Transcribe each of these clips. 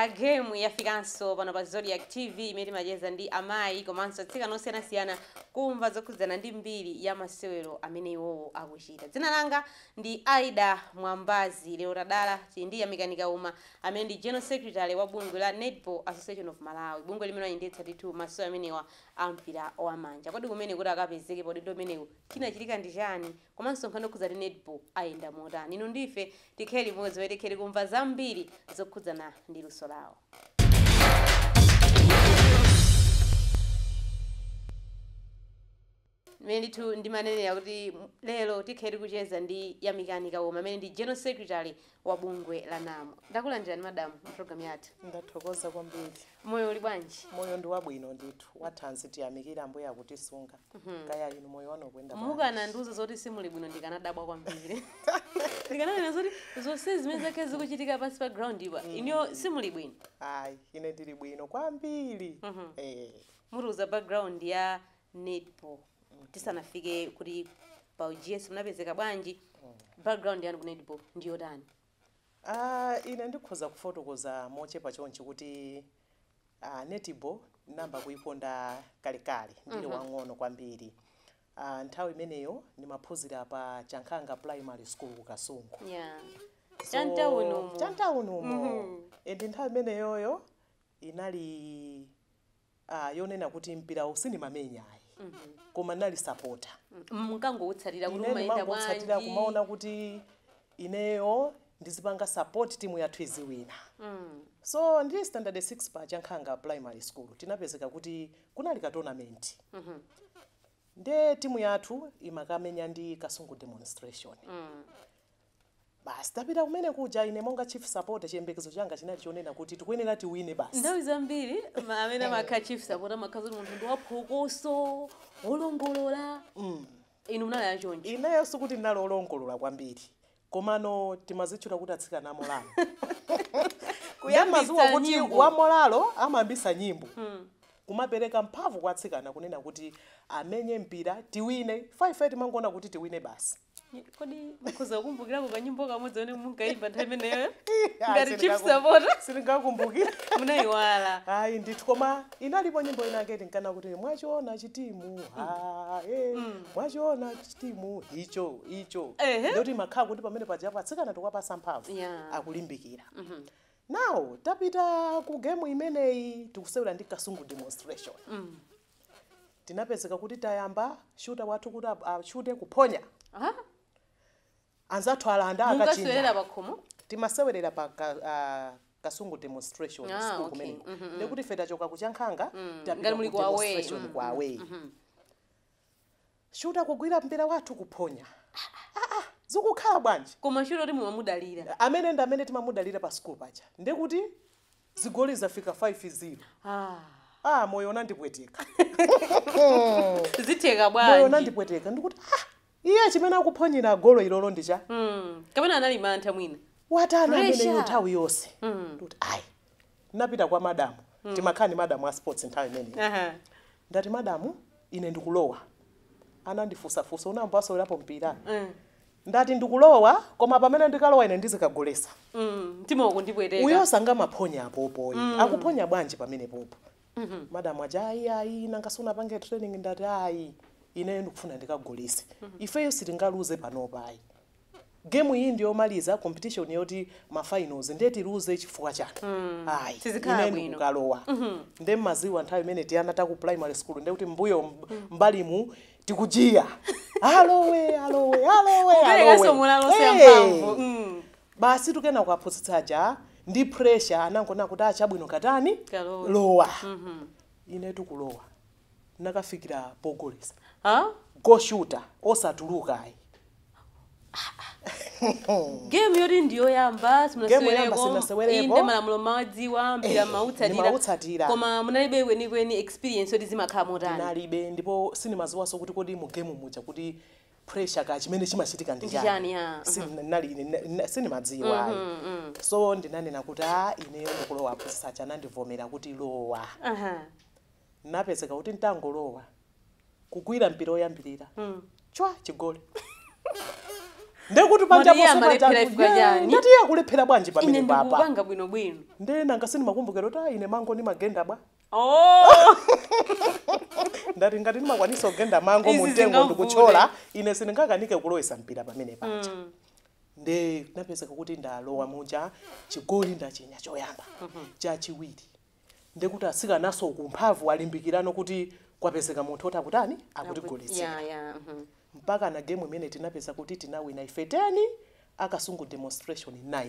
Game yafikanso pano pa Zodiac TV imene timacheza ndi amayi komanso atsikana osiyanasiyana kumva zokhudzana ndi mbiri ya masewero amene iwowo akuchita. Dzina langa ndi Aida Mwambazi. Lero tadala ndi Yamikanika Uma amene ndi General Secretary wa bungwe la Netball Association of Malawi. Bungwe limene layendetsa ndithu masewero amenewa ampira wamanja. Kodi kumene kuti akapezeke podi domenewo chinachitika ndi chani komanso nkhani yokhudzana ndi netball ayenda motani. Inu ndife tikheli modzi wetekheli kumva zambiri zokhudzana ndi luso lawo. Mene tu ndimanenera kuti lero tikheli kucheza ndi Yamikanika Uma amene ndi General Secretary wa bungwe la NAMO. Ndakulandirani madam mu program yathu. Ndathokoza kwambiri. Moyo uli bwanji? Moyo ndi wabwino ndithu. Wathanzi tiyamikira ambuye akutisunga. Kaya inu moyo wanu kwenda bwanji. Mukana ndiuzo zoti simuli bwino ndikanadabwa kwambiri. Ndikananena zoti zonse zimene zake zikuchitika pansi pa ground iwa. Inyo simuli bwino. Ayi, ine ndili bwino kwambiri. Muruza background ya netball. Tisanafike kuti pa UGS munapezeka bwanji background yanu ku netball ndiyo dani? Ine ndikhoza kufotokoza mochepa chonchi kuti netball namba kuiponda kalekale ndili wang'ono kwambiri. Nthawi imeneyo ndimaphunzira pa Chankhanga Primary School ku Kasungu. Yeah. Chantaunumo. Ndi nthawi imeneyoyo inali yonena kuti mpira usinimamenya ayi. Koma nali supporter. Mkango utsalira kuti umayenda bwanji. Utsatira kumaona kuti ineyo ndizipanga support timu yathu iziwina. So ndi standard 6 pa Chankhanga Primary School tinapezeka kuti kunali ka tournament. Nde timu yathu imakamenya ndi Kasungu Demonstration. Basi tapita kumene kuja ine monga chief supporter chiyembekezo changa chinali chonena kuti tikuyenera tiwine basi. Ndawi zambiri amene amakha chief supporter amakhaza munthu ndi waphokoso olongolola. Inu munali achonje. Ineyo sikuti ndinali olongolola kwambiri. Komano timazitchula kuti atsikana amolalo. Kuyambisa kuti wamolalo amayambisa nyimbo. Kumapereka mphamvu kwa atsikana kunena kuti amenye mpira tiwine 5-8 mangona kuti tiwine basi. Kodi mukhoza kukumbukira ku kanyimbo kamodzi one munkaimba nthawi imeneyo? Ngati chief supporter sindingakumbukira. Munayiwala. Hayi ndithu koma inalipo nyimbo inake tinkana kuti mwachiona chitimu mwachiona chitimu icho. Ndoti makhala kuti pamene pajapo atsikana tukwapasa mphamvu akulimbikira. Now tapita ku game imeneyi tikusewera ndi Kasungu Demonstration. Tinapezeka kuti tayamba shooter wathu kuti shoote kuphonya. Anzathu alanda akachinja. Munkasewera pakhomo? Timasewerera pa Kasungu Demonstration school kumene. Ndikuti feta choka ku Chankhanga tapita ku demonstration kwa away. Shooter kugwira mpira wathu kuphonya. Zikukhala bwanji. Koma shooter oti mumamudalira. Amene timamudalira pa school paja. Ndikuti zigoli zafika 5-0. Moyo nandipweteka. Zitheka bwanji. Moyo nandipweteka ndikuti iye chimene akuphonyera golo ilolo ndicha. Kapena anali mantha mwina. Watana amene nthawi yonse. Ndikuti napita kwa madamu. Timakhani madamu a sports nthawi imene. Ndati madamu ine ndikulowa. Anandifusa unambaso lapo mpira. Ndati ndikulowa koma pamene ndikalowa ine ndizikagolesa. Mtima wako ndipweteka. Uyo sanga maphonya apopo. Akuphonya bwanji pamene popo. Madamu aja ayi nangasuna pange training ndati ine ndikufuna ndikagolese. Ifeyo sitingaluze panopa ayi. Game iyi ndiyo maliza competition yoti ma finals ndeti luze chifukwa chake. Ine ndikalowa. Nde maziwa nthawi imene tiyana ta ku primary school ndekuti mbuyo mbalimu tikujiya. Alowe. Basi tukena kuaphunzitsaja ndi pressure anangona kuti achabwino katani lowa. Ine tukulowa. Nakafikira pogolesa. Go shooter osatuluka ayi. Game yori ndiyo yamba simunasewereko inde malamulo madziwa mpira mautsatira koma munalibe kweni experience yoti zimakhala motani. Nalibe ndipo sinimaziwaso kuti kodi mu game muja kuti pressure ka chimene chimachitika ndijani. Sinimadziwa ayi. So ndinanena kuti ineyo ndikulowa aphunzitsa anandivomera kuti lowa. Napezeka kuti ntangolowa kugwira mpira oyambirira chwa chigoli. ndekuti panja Mwana iye amalephera ifika chani? ndati yakulephera bwanji ine pamene papa ndikupanga bwinobwino ndena ngasini makumbukiro kuti ine mango ni magenda bwa ndati ngati ndimakwanisa kugenda mango Izi mu mtengo zingavule. ndikuchola ine sindingakanike kulowesa mpira pamene pacha nde napezeka kuti ndalowa muja chigoli ndachenya choyamba chachiwiri ndekuti asikanaso kumphamvu alimbikirano kuti kwapezeka munthu oti akutani akutigoletsera mpaka na game imene tinapeza kuti tinawina ife 10 akasungu demonstration 9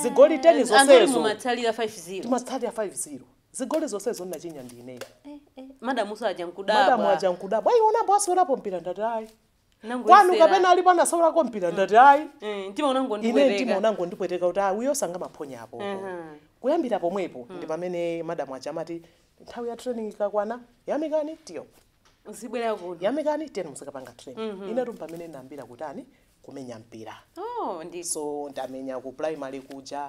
zigoli 10 zonsezo mumatsalira 5-0 timatsalira 5-0 zigoli zonsezo ndinachenya ndine madamu saja nkudabwa madamu aja nkudabwa iona bwasolapo mpira ndati ayi kwanu kapena alipo anasolako mpira ndati ayi ine ndimo nango ndipweteka kuti uyo sanga maphonya apo kuyambira pomwepo ndi pamene madamu aja amati nthawi ya training ikakwana yamikani tiyo usibwera kuno yamikani tena musikapanga training ine tumpa pamene ndambira kutani kumenya mpira so ndamenya ku primary kuja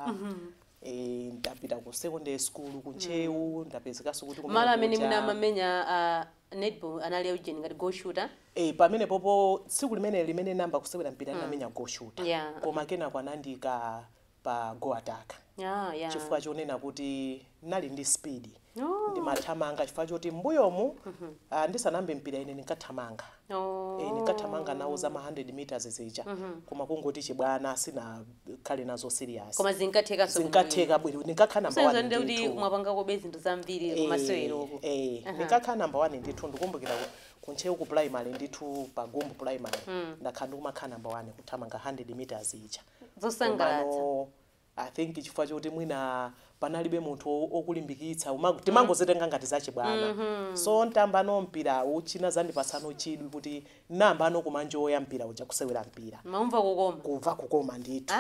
ndapita ku secondary school kunchewu ndapezekaso kuti mala amene munamamenya netball anali Eugene ngati goal shooter pamene popo tsiku limene namba kusewera mpira ndamenya goal shooter koma kena kwanandika pa go attack chifukwa chonena kuti nali ndi speed ndimathamanga chifukwa choti mbuyomu ndisanambe mpira ine nikathamanga nikathamanga nawo za 100 meters zija koma kungoti chibwana sina khale nazo serious koma zinkatheka bwino nikakhala number 1 ndithu kuti mwapanga kobe zinthu zambiri kumasewero nikakhala number 1 ndithu ndikumbukira kunchewu ku primary ndithu pa Gumbu primary ndakhala ndikumakhala number 1 kuthamanga 100 meters ija zosangalatsa I think chifukwa choti mwina panalibe munthu okulimbikitsa timangozitenga ngati zachibwana so ntambano mpira uchina zandipasano chidwi kuti nambano kumanjoya mpira uja kusewera mpira maumva kukoma kuva kukoma ndithu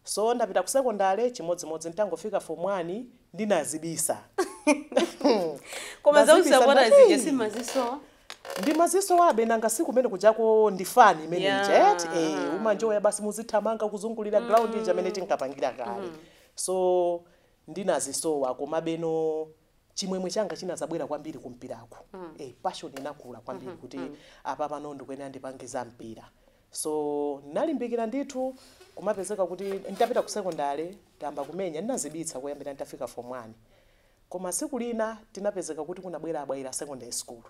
so ndapita ku secondary chimodzimodzi ntangofika form 1 ndinazibisa koma zausapota zije simaziso ndi maziso wabe nanga siku mene kujako ndifani imene jet umanjoya basi muzithamanga kuzungulira ground ija imene tinkapangira kale so ndinazisowa koma beno chimwemwe changa chinazabwera kwambiri kumpirako passion inakula kwambiri kuti apa pano ndikwene andipangiza mpira so nalimbikira ndithu kumapezeka kuti nditapita ku secondary tamba kumenya ndinazibitsa kuyambira nditafika form 1 koma siku lina tinapezeka kuti kunabwera abwaira secondary school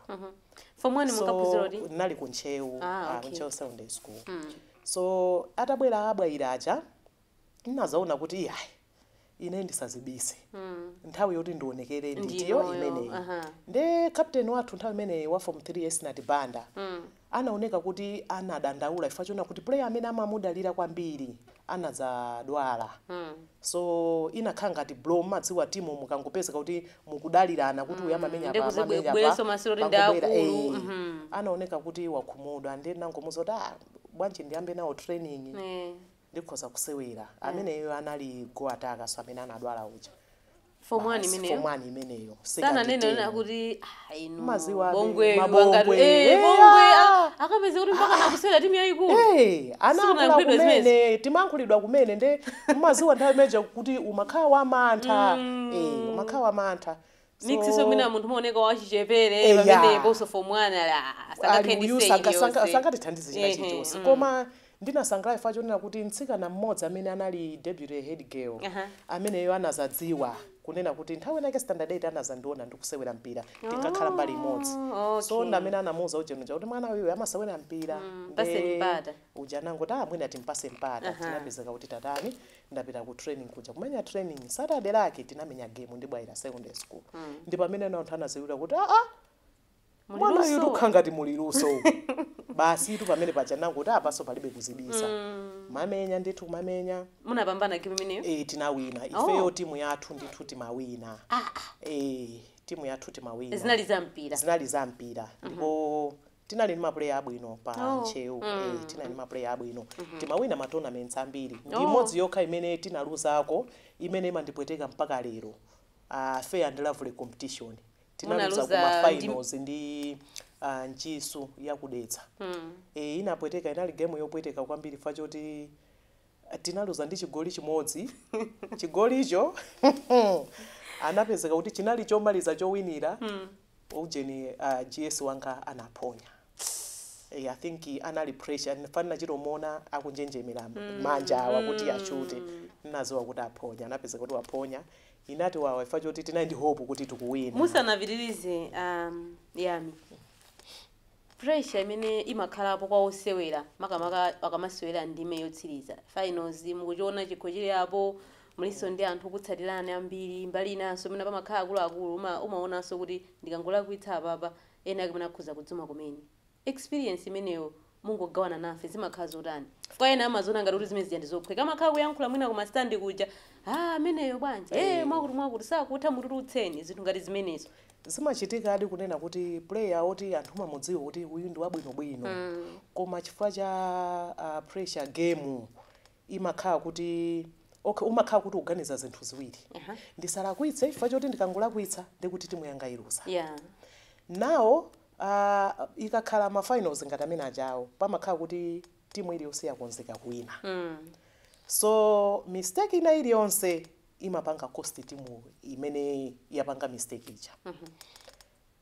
form 1 munkapuzirodi nali kunchewu kunchewu secondary school so atabwera abwaira aja ninazaona kuti yayi ine ndisazibise nthawi yoti ndionekere nditiyo imeneyi nde captain wathu nthawi imeneyi wa form 3 Esnat Banda anaoneka kuti anadandaula chifukwa chona kuti player amene amamudalira kwambiri anadzadwala so inakhala ngati blow madziwa timu mukangopezeka kuti mukudalirana kuti uyu amamenya anaoneka kuti wakhumudwa ndi nangomuza kuti bwanji ndiyambe nawo training ndikhoza kusewera ameneyo anali go attack so amene anadwala uja form 1 imeneyo sana nene kuti inu maziwa bongwe bongwe akapeze kuti mpaka nakusewera timu yayikulu anakula kumene timankhulidwa kumene nde maziwa nthawi meja kuti umakhala wa mantha umakhala wa mantha mixiso mina munthu muoneka wachichepere pamenepo so form 1 sangatithandize china chilichonse koma ndinasangalala chifukwa chonena kuti mtsikana mmodzi amene anali deputy head girl ameneyo anazadziwa kunena kuti nthawi inake standard 8 anazandiona ndikusewera mpira tingakhala mbali imodzi so ndamene anamuuza ujenuja kuti mwana uyu amasewera mpira uja nango mwina timpase mpata tinapezeka kuti tatani ndapita ku training kuja kumenya training Saturday lake tinamenya game ndi bwaira secondary school ndi pamene anthu anaziwira kuti mwana uyu tukhangati muliluso basi tu pamene paja nango kuti apaso palibe kuzibisa mamenya ndithu mamenya munapambana game imeneyo tinawina ifeyo timu yathu ndithu timawina timu yathu timawina zinali za mpira ndipo tinali ndi maplayer abwino pa nchewu tinali ndi maplayer abwino timawina ma tournaments ambiri ndi imodzi yokha imene tinaluzako imene imandipweteka mpaka lero fair and lovely competition tinaluza kuma finals ndi Nchisu yakudetsa inapweteka inali game yopweteka kwambiri fa choti tinaluza ndi chigoli chimodzi chigolicho anapezeka kuti chinali chomaliza chowinira ujeni GS wanga anaponya I think anali pressure ndifanira chitomona akunjenjemera manja awa kuti achute nazowa kuti aphonya anapeza kuti waponya inati wawa ifa choti tinali ndi hope kuti tikuwina musanapitirize Yami pressure imene imakhalapo kwa osewera makamaka akamasewera ndime yotsiriza finals mukuchiona chikho chili apo muliso ndi anthu kutsatirana ambiri mbali inanso mena pamakhala akuluakulu umaonanso kuti ndikangolakwitsa apapa ena ake akhoza kudzuma kumene experience imeneyo mungogawana nafe zimakhala zotani kwa ena amazona ngati kuti zimene zija ndizophweka amakhala kuyankhula mwina kuma stand kuja ameneyo bwanji mwakuti sakutha mutututseni zinthu ngati zimenezo zimachitika adi kunena kuti player oti anthu mamudziwa kuti uyu ndi wabwinobwino koma chifukwa cha pressure game imakhala kuti okay umakhala kuti uganiza zinthu ziwiri ndisalakwitse chifukwa choti ndikangolakwitsa ndikuti timu yanga iluza nawo ikakhala ma finals ngati amene ajawo pamakhala kuti timu iliyonse yakonzeka kuwina so mistake ina iliyonse imapanga cost timu imene yapanga mistake ija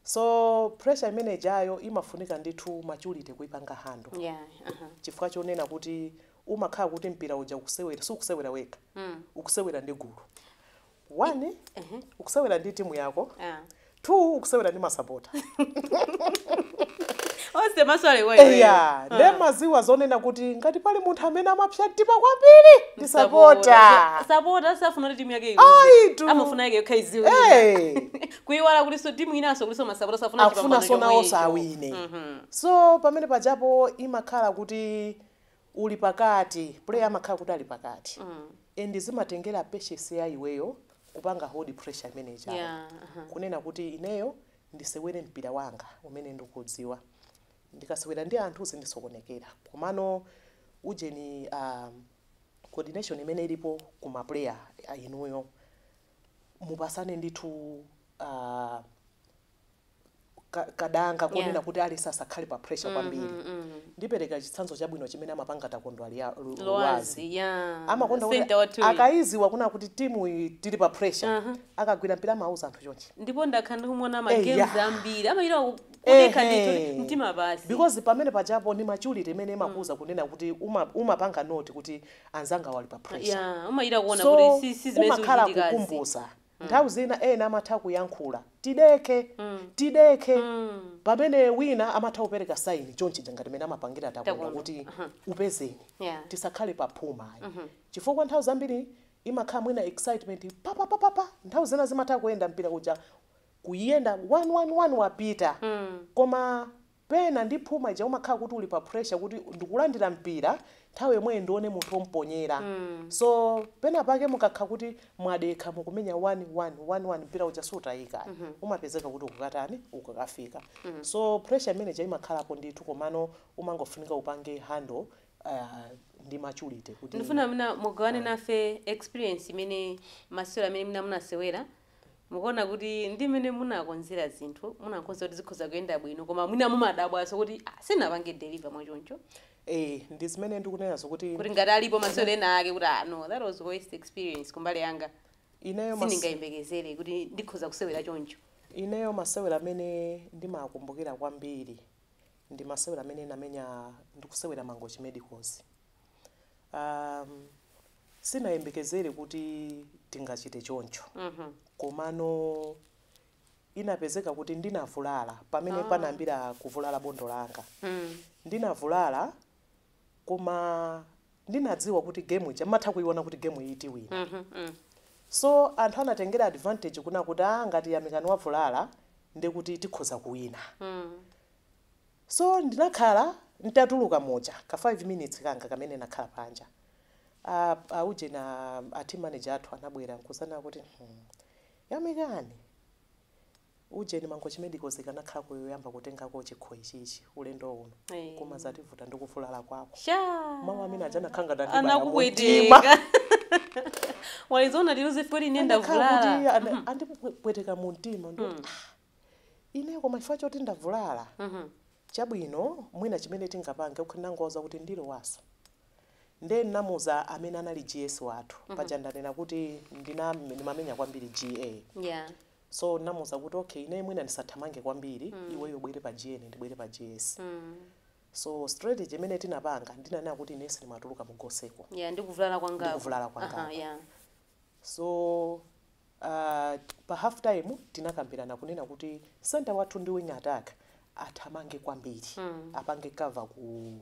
so pressure imene jayo imafunika ndithu maturity kuipanga handle chifukwa chonena kuti umakhala kuti mpira uja ukusewera sukusewera weka ukusewera ndi gulu 1 ukusewera ndi timu yako 2 ukusewera ndi masapota ose maswale wewe ndemaziwa zonena kuti ngati pali munthu amene amapsha tipa kwambiri ndi sapota safuna kuti timu yake iluze amafuna yake yokhaiziwe kuiwala kuti so timu inanso kuti so masapota safuna afuna sona osawine so pamene pajapo imakhala kuti uli pakati player amakhala kuti ali pakati and zimatengera patience ya iweyo kupanga hold pressure manager kunena kuti ineyo ndisewere mpira wanga umene ndikudziwa ndikasewera ndi anthu zindisokonekera komano ujeni coordination imene ilipo kuma player inuyo mupasane ndithu kadanga kunena kuti ali sasa khali pa pressure kwambiri ndipereka chitsanzo chabwino chimene amapanga takondo ali Lwazi amakonda kuti akaiziwa kuna kuti timu tili pa pressure akagwira mpira mauza anthu chonchi ndipo ndakhala ndikuona ma games ambiri amayira kudeka ndithu mtima basi because pamene pajapo ni maturity imene imakuza kunena kuti umapanga note kuti anzanga wali pa pressure umayira kuona kuti si zimene umakhala kukumbusa nthawi zina ena amatha kuyankhula tideke pamene wina amatha kupereka sign chonchi ngati mene amapangira takonda kuti upezeni tisakhale paphuma chifukwa nthawi zambiri imakhala mwina excitement papa nthawi zina zimatha kuyenda mpira kuja kuyenda 1-1-1 wapita koma pena ndi phuma ija umakhala kuti uli pa pressure kuti ndikulandira mpira nthawi yomwe ndione munthu omponyera so pena pake mukakha kuti mwadekha mukumenya 1-1 mpira uja sutayika umapezeka kuti ukakatani ukakafika so pressure imene ja imakhalapo ndithu komano umangofunika upange handle ndi maturity kuti ndifuna mina mugawane nafe experience imene masewera amene mina munasewera mukuona kuti ndi mene munakonzera zinthu munakonza kuti zikhoza kuyenda bwino koma mwina mumadabwaso kuti sinapange deliver mwachoncho ndi zimene ndikunena zokuti kuti ngati alipo masewera ena ake kuti no that was worst experience kumbali yanga ineyo sindingayembekezere kuti ndikhoza kusewera choncho ineyo masewera amene ndimakumbukira kwambiri ndi masewera amene namenya ndikusewera Mangochi Medicals sinayembekezere kuti tingachite choncho komano inapezeka kuti ndinavulala pamene panambira kuvulala bondo langa ndinavulala koma ndinadziwa kuti game ija matha kuiona kuti game iyi tiwina so anthu anatengera advantage kuna kuti ngati Yamikani wavulala ndekuti tikhoza kuwina so ndinakhala ntatuluka moja ka 5 minutes kanga kamene nakhala panja uje na team manager athu anabwera nkuzana kuti Yamikani uje ni Mangochi Medicals kanakhala kuyamba kutengako chikho ichichi ulendo uno koma zativuta ndikuvulala kwako mama amene ajana khanga anakukweteka walizona liluze fori nenda vulala andipweteka mu mtima ndo ine koma chifukwa choti ndavulala chabwino mwina chimene tingapange ukhanangoza kuti ndilo waso then namuza amene anali GS wathu pajandanena kuti ndimamenya kwambiri GA so namuza kuti okay ine mwina ndisathamange kwambiri iweyo bwere pa GN ndibwere pa GS so strategy imene tinapanga ndinanena kuti ine sindimatuluka mu goseko yeah ndikuvulala ndikuvulala kwanga yeah so pa half time tinakambirana kunena kuti center wathu ndi wing attack athamange kwambiri apange cover ku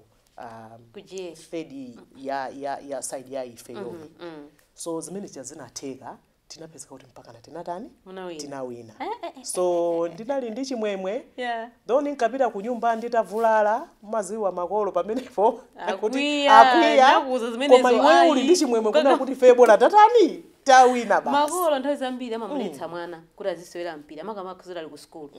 third ya side ya ife yomwe so zimene zinatheka tinapezeka kuti mpaka na tinatani tinawina so ndinali ndi chimwemwe doni nkapita ku nyumba nditavulala maziwa makolo pamenepo kuti akwiya koma iwe uli ndi chimwemwe kuna kuti febola tatani tawina basi makolo nthawi zambiri amamuletsa mwana kuti azisewera mpira amakamazira ali ku school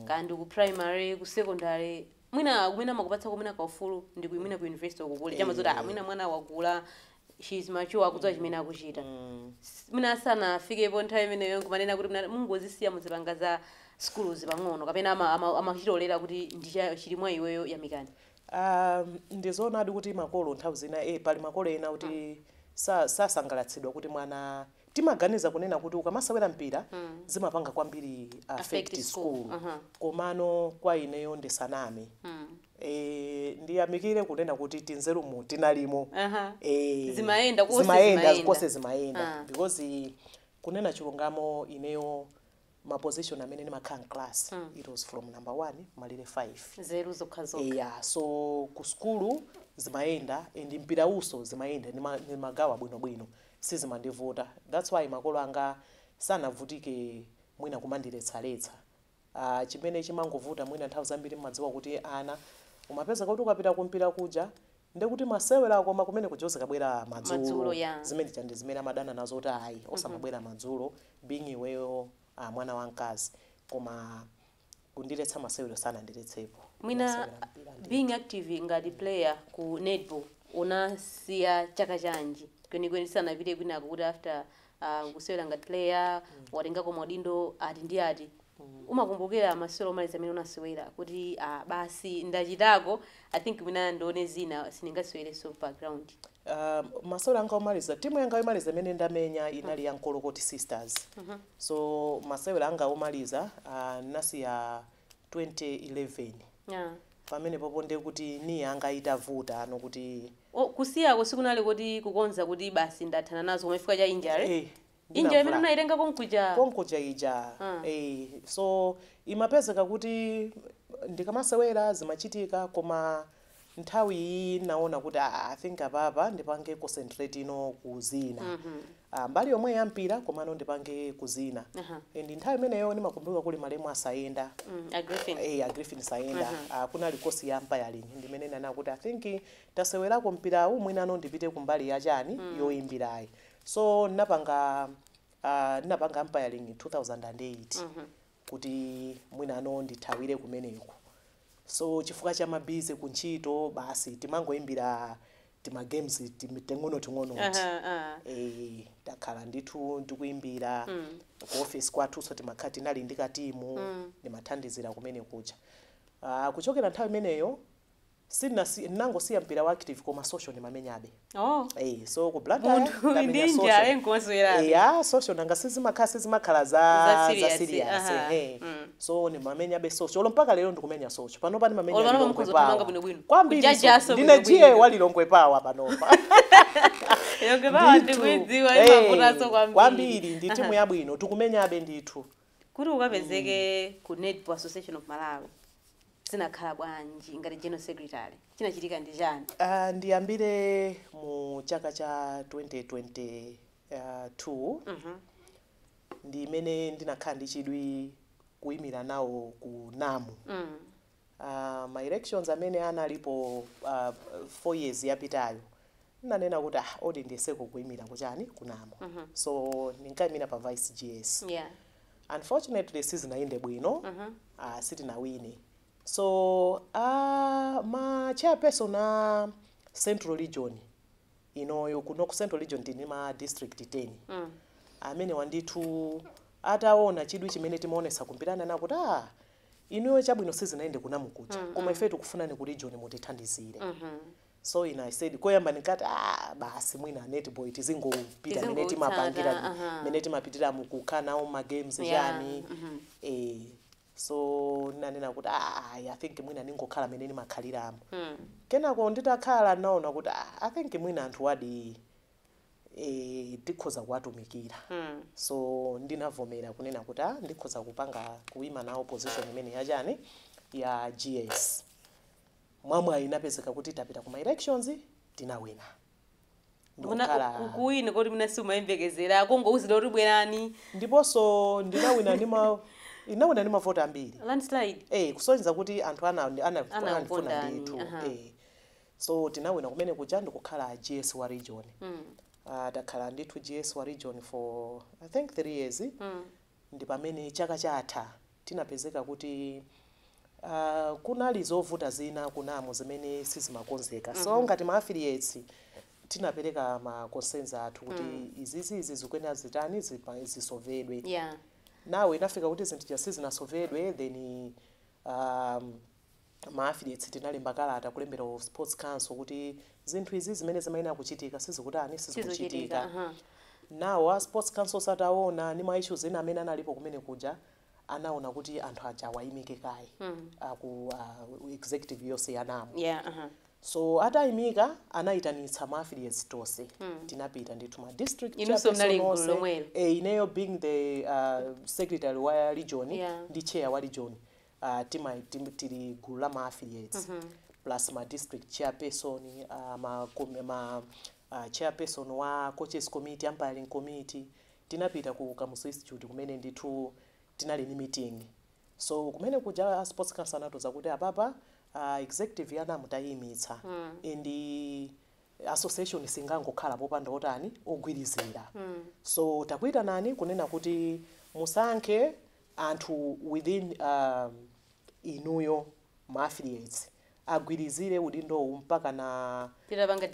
kandi ku primary ku secondary mwina makupatsa kumina kaufulu ndi kuimina ku university ukukule chama zoti mwina mwana wagula she's mature akudziwa chimene akuchita mwina sana afikepo nthawi imeneyo kumanena kuti mungozisiya muzipanga za schools pang'ono kapena amachitolera kuti chili mwa iweyo yamikani ndizoonadi kuti makolo nthawi zina pali makolo ena kuti sasangalatsidwa kuti mwana timaganiza kunena kuti ukamasewera mpira zimapanga kwambiri affect school komano kwa ineyo ndisaname ndiyamikire kunena kuti tinzerumu tinalimo zimaenda kose zimaenda because kunena chilungamo ineyo ma position amene ndimakhala class it was from number 1 malire 5 zeru zokhazoka yeah so ku school zimaenda and mpira uso zimaenda ni magawa bwino sizimandivuta that's why makolo anga sanavutike mwina kumandiletsaletsa chimene chimangovuta mwina nthawi zambiri mmadziwa kuti ana umapeza kuti ukapita kumpira kuja ndekuti masewera koma kumene kujoza kabwera madzulo zimene amadana nazo kuti ayi osamabwera madzulo being iweyo mwana wamkazi koma kundiletsa masewero sana ndiletsepo mwina being active ngati player ku netball unasiya chaka chanji kwenikweni sanapite kwina kuti after kusewera ngati player watenga kwa maudindo ati ndi ati umakumbukira masewero omaliza amene unasewera kuti basi ndachitako I think mwina ndione zina siningasewere so background masewero anga omaliza timu yanga omaliza imene ndamenya inali ya Nkolokoti Sisters so masewero anga omaliza nasiya 2011 pamene popo ndi kuti ni anga itavuta ano kuti kusiyako sikunali kuti kukonza kuti basi ndathana nazo kumefika cha injury injury imene unaitenga konkuja ija so imapezeka kuti ndikamasewera zimachitika koma nthawi iyi naona kuti I think apapa ndipange concentrate ino kuzina mbali yomwe yampira komano ndipange kuzina and nthawi imeneyo ndimakumbuka kuli malemu asayenda Griffin sayenda kunali kosi ya umpiring ndimene nana kuti I think tasewerako mpira umwe nano ndipite kumbali ya chani yoimbirayi so napanga umpiring 2008 kuti mwina ano ndithawire kumeneko so chifukwa cha mabize kunchito basi timangoimbira tima games teng'ono takhala ndithu ndikuimbira ku office kwathu so timakhati nali ndi katimu ndimathandizira kumene kucha kuchokera nthawi imeneyo sinangosiya mpira wa active koma social nimamenyabe so ku Blantyre ndamenya social social nanga sizimakhala za serious so nimamenyabe social mpaka lero ndikumenya social pano pani mamenya Lilongwe Power kwambiri ndine jiye wa Lilongwe Power panopa kwambiri ndi timu yabwino tikumenyabe ndithu kuti ukapezeke ku Netball Association of Malawi zinakhala bwanji ngati general secretary chinachitika ndi chani ndiyambire mu chaka cha 2022 ndi imene ndinakhala ndi chidwi kuimira nawo ku Namu ma elections amene analipo 4 years yapitayo nanena kuti odi ndiyeseko kuimira kuchani ku Namu so ninkaimira pa vice GS unfortunately sizinainde bwino sitinawine so ma chairperson na Central Region inoyo kuno ku Central Region tini ma district 10 amene wandithu ataona chidwi chimene timaonesa kumpirana na kuti inuyo chabwino sizinaende kuna mukucha koma ife tikufunani ku region mutithandizire so I said koyamba nikati basi mwina netball tizingopita mene timapangira mene timapitira mukukana ma games yani so nanena kuti I think mwina ningokhala amene ndimakhaliramo kenako nditakhala naona kuti I think mwina anthu wadi ndikhoza kuwatumikira so ndinavomera kunena kuti ndikhoza kupanga kuima nawo position imene yachani ya GS mwamwe inapezeka kuti tapita kuma elections tinawina kuwina kuti munasi umayembekezera kongouzira kuti bwerani ndiponso ndinawina inawina ndi mavoti ambiri landslide kusonyeza kuti anthu anafuna ndithu so tinawina kumene kuja ndikukhala GS wa region takhala ndithu GS wa region for I think 3 years ndi pamene chaka chatha tinapezeka kuti kunali zovuta zina kunamo zimene sizimakonzeka so ngati ma affiliates tinapereka ma concerns athu kuti izi zikuyenera zitani zisovedwe nawe inafika kuti zinthu ja sizinasovedwe then ma affiliates tinalemba kalata kulembera sports council kuti zinthu izi zimene zimayenera kuchitika sizikutani sizikuchitika nawo sports council sataona ni ma issues ena amene analipo kumene kuja anaona kuti anthu aja waimike kaye ku executive yonse yanamo so atayimika anayitanitsa ma affiliates tonse tinapita ndithu ma district ineyo being the secretary wa region ndi chair wa region tili gulu la ma affiliates plus ma district chairperson ma chairperson wa coaches committee umpiring committee tinapita ku Kamuzu Institute kumene ndithu tinali ni meeting so kumene kuja sports council anatoza kuti apapa executive yana mutayimitsa and association singangokhala popanda otani ogwirizira so takuita nani kunena kuti musankhe anthu within inuyo ma affiliates agwirizire udindo mpaka na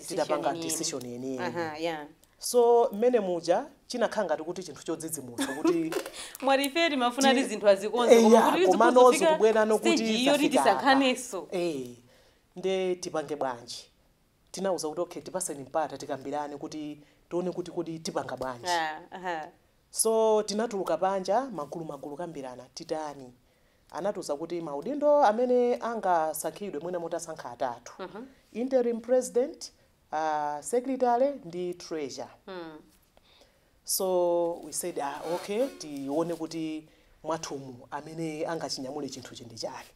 titapanga decision yenyewe so mmene muja chinakhanga kuti chinthu chodzidzimutsa kuti mwariferi mafuna ndi zinthu azikonze koma kuti kubwera nokuti iyo tisankhaneso nde tipange bwanji tinauza kuti okay tipaseni mpata tikambirane kuti tione kuti tipanga bwanji so tinatuluka panja magulu kambirana titani anatuza kuti maudindo amene angasankhidwe mwina mutasankha atatu interim president secretary ndi treasurer so we said okay tione kuti mwathumu amene angachinyamule chinthu chindi chani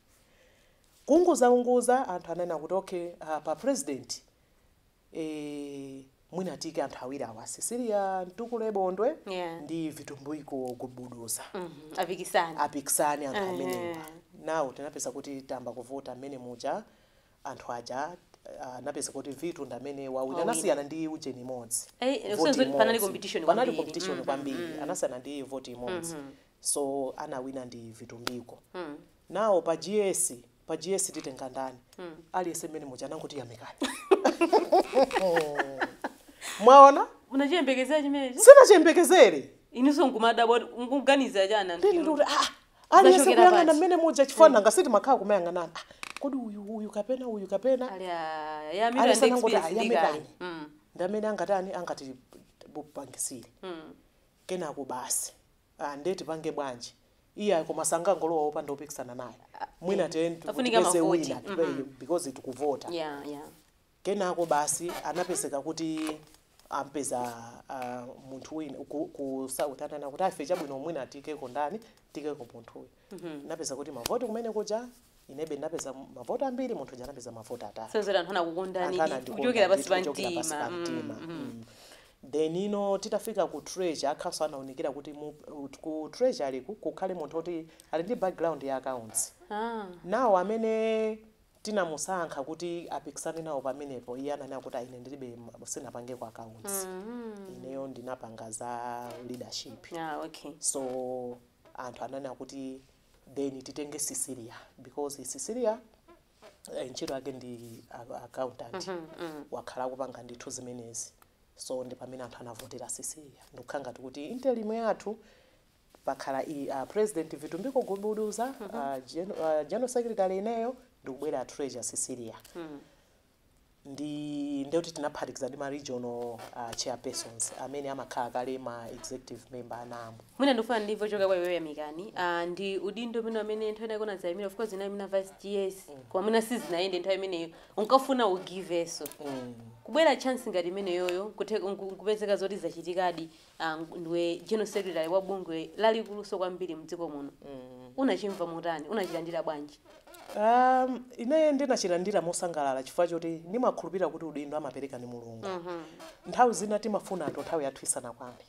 kunguza anthu anena kuti okay pa president mwina tike anthu awiri awa Cecilia Ntukule Bondwe ndi Vitumbuiko Gubuduza apikisani anthu amene nawo tinapeza kuti tamba kuvota amene muja anthu aja napeza kuti Vitu ndamene wawina anasiyana ndi ujeni imodzi panali competition kwambiri anasiyana ndi vote imodzi so anawina ndi Vitumbiko nawo pa GS titenga ndani aliyese mmene muja nanguti yamikani mwaona unachiyembekezera chimenecho sinachiyembekezere iniso ngumadabo nguganiza jana ndikuti aliyese kuyang'ana mmene muja chifana ngasiti makhala kumayang'anana kodi uyu kapena yamikani ndamene angati bupangisire kenako basi ndeti pange bwanji iya koma sangangolowa opanda opikisana naye mwina tupeze wina because tikuvota kenako basi anapezeka kuti ampeza munthu wina kusautana kuti afe chabwino mwina atikeko ndani tikeko munthu uyu napeza kuti mavoti kumene kuja inebe napeza mavoti ambiri munthu uja napeza mavoti atatu senzera anthu anakukondani kuchokera pasi pa mtima then titafika ku treasury akhaso anaonekera kuti ku treasury kukhale munthu oti ali ndi background ya accounts nawo amene tinamusankha kuti apikisane nawo pamenepo iye ananena kuti ine ndilibe sinapange ku accounts ineyo ndinapanga za leadership so anthu ananena kuti then titenge Cecilia because Cecilia ntchito yake ndi accountant wakhala kupanga ndithu zimenezi so ndi pamene anthu anavotera Cecilia ndikukhanga kuti interim yathu pakhala president Vitumbiko Gubuduza general secretary ineyo ndikubwera treasurer Cecilia ndeuti tinaphatikiza ndi ma regional chairpersons amene amakhala kale ma executive member anamo. Mwina ndifuna ndimve choka kwa iweyo Yamikani ndi udindo umene amene nthawi inayiko nazayimira of course inayimina vice GS koma mwina sizinaende nthawi imeneyo unkafuna ugiveso kubwera chance ngati imeneyoyo kupezeka zoti zachitikadi ndiwe general secretary wa bungwe lalikuluso kwambiri mdziko muno unachimva motani unachilandira bwanji? Ine ndinachilandira mosangalala chifukwa choti ndimakhulupirira kuti udindo amapereka ni Mulungu. Nthawi zina timafuna anthu nthawi yathu isanakwane.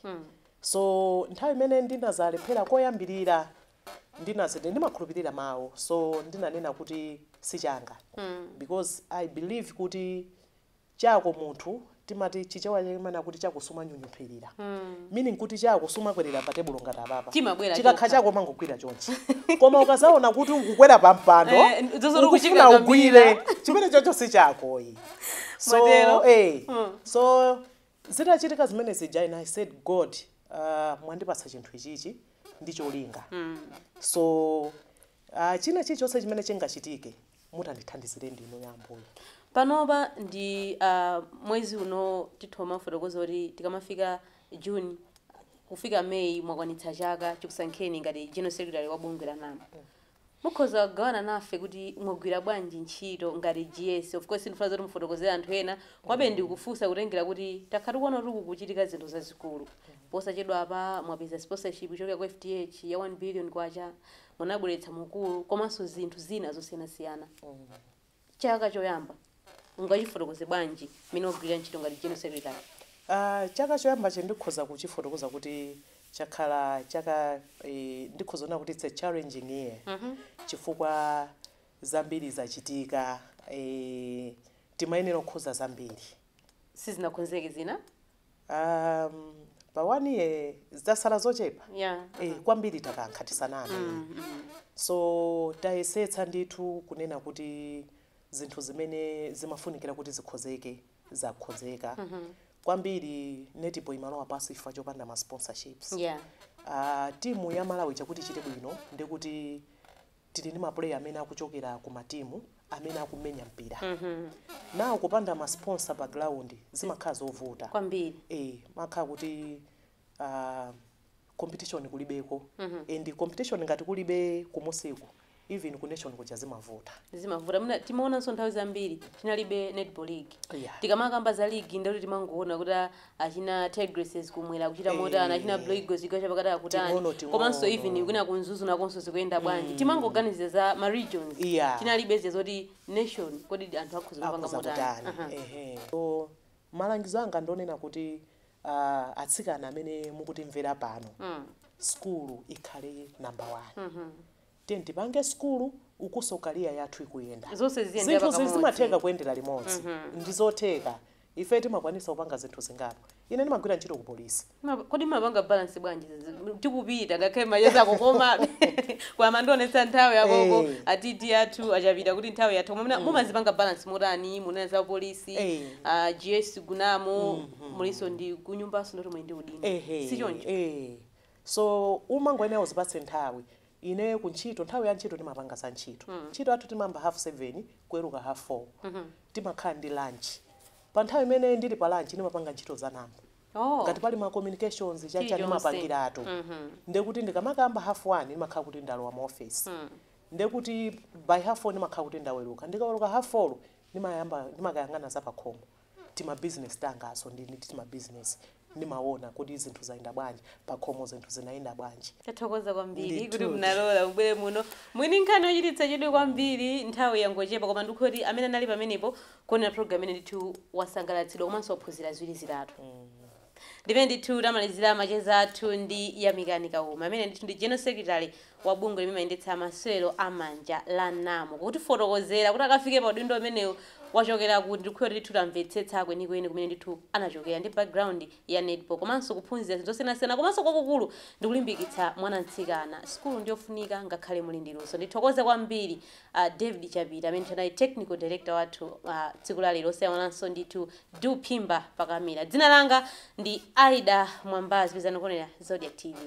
So nthawi imene ndinazalephera koyambirira ndimakhulupirira mawu, so ndinanena kuti sichanga because I believe kuti chako munthu timati chichewa chemana kuti chakusuma nyunyuphirira meaning kuti chakusuma kwerera pa table ngati apapa chikakha chako mangogwira chonchi koma ukazaona kuti ukukwera pa mpando ukufuna ugwire chimene chocho si chako so zitachitika zimene zija and I said God mwandipasa chinthu ichichi ndicholinga so china chilichonse chimene chingachitike mutandithandizire ndinu ya Ambuye. Panopa ndi mwezi uno tithoma fotokoza kuti tikamafika June kufika May mwakwanitsa chaka chikusankheni ngati general secretary wa bungwe la NAMO. Mukhoza kugawana nafe kuti mwagwira bwanji ntchito ngati GS. Of course ndifuna zoti mufotokozera anthu ena kwabe ndikufunsa kutengera kuti takhati kuona kuti kukuchitika zinthu zazikulu. Posachedwa apa mwapeza sponsorship ichoka kwa FTH ya 1 billion kwacha munabweretsa mukulu komanso zinthu zina zosiyanasiyana. Chaka choyamba ungachifotokoze bwanji mino ogwira ntchito ngati general secretary? Chaka choyamba ndikhoza kuchifotokoza kuti chakhala chaka ndikhoza kuona kuti it's a challenging year chifukwa zambiri zachitika timayenera kukhoza zambiri sizinakonzeke zina pa 1 year zasala zochepa kwambiri takankhatisana so tayesetsa ndithu kunena kuti zinthu zimene zimafunikira kuti zikhozeke zakhozeka kwambiri netipo imalowa pasi chifukwa chopanda ma sponsorships timu ya Malawi chakuti chite bwino ndikuti tili ndi ma player amene akuchokera ku matimu amene akumenya mpira nawo kupanda ma sponsor pa ground zimakhala zovuta kwambiri makhala kuti competition kulibeko and competition ngati kulibe kumusiku even ku nation kuja zimavuta muna timaona so nthawi zambiri tinalibe netball league tikamakamba za league ndoti timangoona kuti achina Tigresses kumwera kuchita motana achina Blue Eagles ikacha pakati akutani komanso even kuna kunzuzu nakonso zikuyenda bwanji timangoganiza za ma regions tinalibe zoti nation kodi anthu akhoza kupanga motana so malangizo anga ndonena kuti atsikana amene mukutimvera pano school ikhale number 1 tipange skulu ukusokalia yathu ikuyenda zinthu zimatheka kuyendera limodzi ndizotheka ife timakwanisa kupanga zinthu zingapo ine ndimagwira ntchito ku polisi kodi mapanga balance bwanji tikupita ngakhale mayeza kokoma kwa mandonetsa nthawi yakoko atiti athu achapita kuti nthawi yathu mumazipanga balance motani munena za polisi GS kunamo muliso ndi kunyumbaso ndoti ndi udindo sichoncho so umangwene uzipatse nthawi ine kuntchito nthawi ya ntchito timapanga za ntchito athu timamba 7:30 kueruka 4:30 timakhala ndi lunch pa nthawi imene ndili pa lunch nimapanga ntchito za NAMO ngati pali ma communications chacha nimapangiratu ndekuti ndikamakamba 1:30 nimakhala kuti ndalowa mu office ndekuti by 4:30 nimakhala kuti ndaweruka ndikaweruka 4:30 nimakayangana za pakhomo tima business tangaso ndini tima business nimaona kuti zinthu zaenda bwanji pakhomo zinthu zinaenda bwanji. Tathokoza kwambiri kuti munalola ubwere muno mwini nkhani yochititsa chidwi kwambiri nthawi yangochepa koma ndikuti amene anali pamenepo kuonera program imene ndithu wasangalatsidwa komanso ophunzira ziwiri zitatu ndimene ndithu tamalizira macheza athu ndi Yamikani Kauma amene ndithu ndi general secretary wa bungwe limene limayendetsa masewero amanja la NAMO kuti fotokozera kuti akafike pa udindo umenewu wachokera kuti ndikuti ndithu tamvetsetsa kwenikweni kumene ndithu anachokera ndi background ya netball komanso kuphunzira zinthu zosiyanasiyana komanso kwakukulu ndikulimbikitsa mwana mtsikana skulu ndiyofunika ngakhale muli ndi luso. Ndithokoze kwambiri David Chapita amene anali technical director wathu tsiku la lero osayiwananso ndithu Du Phimba pakamera. Dzina langa ndi Aida Mwambazi pezani kuonera Zodiac TV.